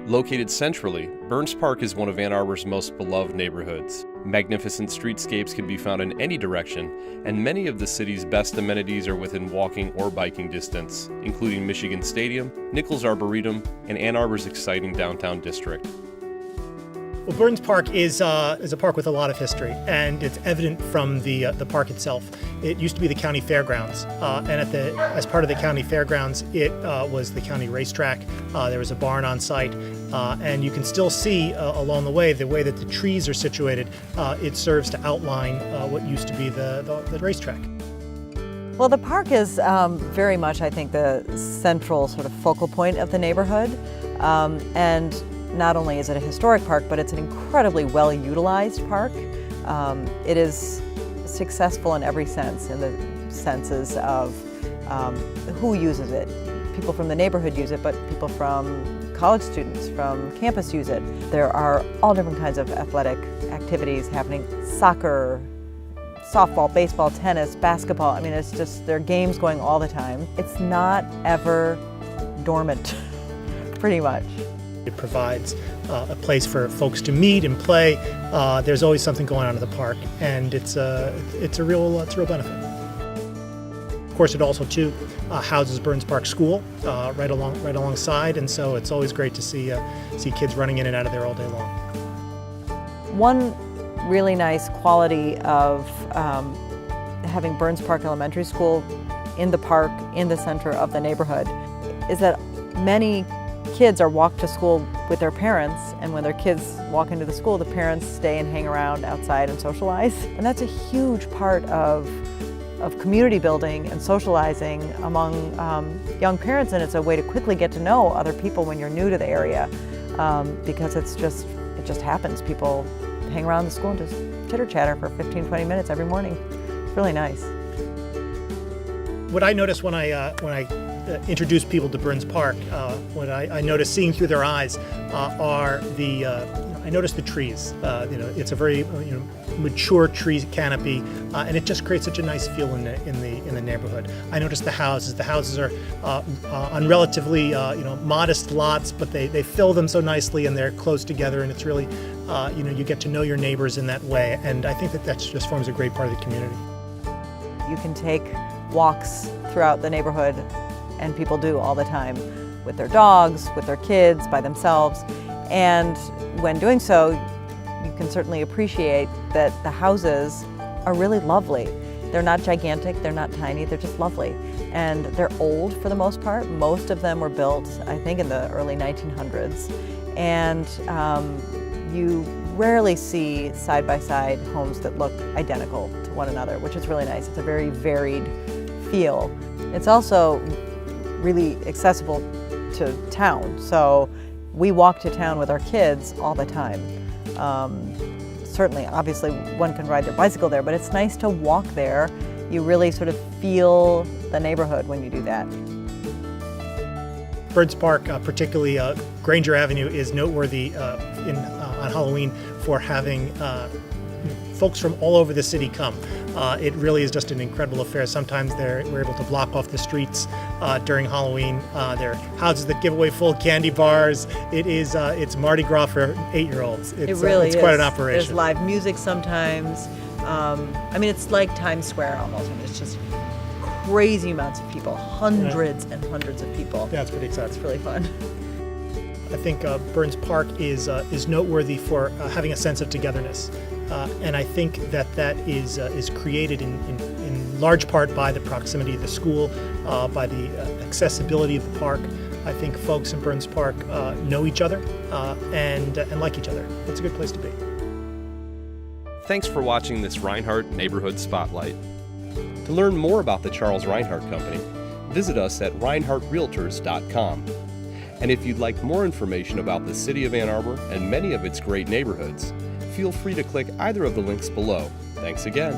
Located centrally, Burns Park is one of Ann Arbor's most beloved neighborhoods. Magnificent streetscapes can be found in any direction, and many of the city's best amenities are within walking or biking distance, including Michigan Stadium, Nichols Arboretum, and Ann Arbor's exciting downtown district. Well, Burns Park is a park with a lot of history, and it's evident from the park itself. It used to be the county fairgrounds, and as part of the county fairgrounds, it was the county racetrack. There was a barn on site, and you can still see along the way that the trees are situated. It serves to outline what used to be the racetrack. Well, the park is very much, I think, the central sort of focal point of the neighborhood, and not only is it a historic park, but it's an incredibly well-utilized park. It is successful in every sense, in the senses of who uses it. People from the neighborhood use it, but people from college students, from campus use it. There are all different kinds of athletic activities happening: soccer, softball, baseball, tennis, basketball. I mean, it's just, there are games going all the time. It's not ever dormant, pretty much. It provides a place for folks to meet and play. There's always something going on in the park, and it's a real benefit. Of course, it also too houses Burns Park School right alongside, and so it's always great to see kids running in and out of there all day long. One really nice quality of having Burns Park Elementary School in the park, in the center of the neighborhood, is that many kids are walked to school with their parents, and when their kids walk into the school, the parents stay and hang around outside and socialize. And that's a huge part of community building and socializing among young parents, and it's a way to quickly get to know other people when you're new to the area, because it just happens. People hang around the school and just chitter-chatter for 15-20 minutes every morning. It's really nice. What I notice when I introduce people to Burns Park, what I notice seeing through their eyes are I notice the trees. It's a very mature tree canopy, and it just creates such a nice feel in the neighborhood. I notice the houses. The houses are on relatively modest lots, but they fill them so nicely, and they're close together, and it's really you get to know your neighbors in that way, and I think that just forms a great part of the community. You can take walks throughout the neighborhood, and people do all the time, with their dogs, with their kids, by themselves. And when doing so, you can certainly appreciate that the houses are really lovely. They're not gigantic, they're not tiny, they're just lovely. And they're old for the most part. Most of them were built, I think, in the early 1900s. And you rarely see side-by-side homes that look identical to one another, which is really nice. It's a very varied feel. It's also really accessible to town. So we walk to town with our kids all the time. Certainly, obviously, one can ride their bicycle there, but it's nice to walk there. You really sort of feel the neighborhood when you do that. Burns Park, particularly Granger Avenue, is noteworthy on Halloween for having folks from all over the city come. It really is just an incredible affair. Sometimes we're able to block off the streets during Halloween. There are houses that give away full candy bars. It's Mardi Gras for 8-year-olds. It really is. It's quite an operation. There's live music sometimes. I mean, it's like Times Square almost. It's just crazy amounts of people, hundreds and hundreds of people. Yeah, it's pretty exciting. It's really fun. I think Burns Park is noteworthy for having a sense of togetherness. And I think that is created in large part by the proximity of the school, by the accessibility of the park. I think folks in Burns Park know each other and like each other. It's a good place to be. Thanks for watching this Reinhardt Neighborhood Spotlight. To learn more about the Charles Reinhardt Company, visit us at reinhardtrealtors.com. And if you'd like more information about the City of Ann Arbor and many of its great neighborhoods, feel free to click either of the links below. Thanks again.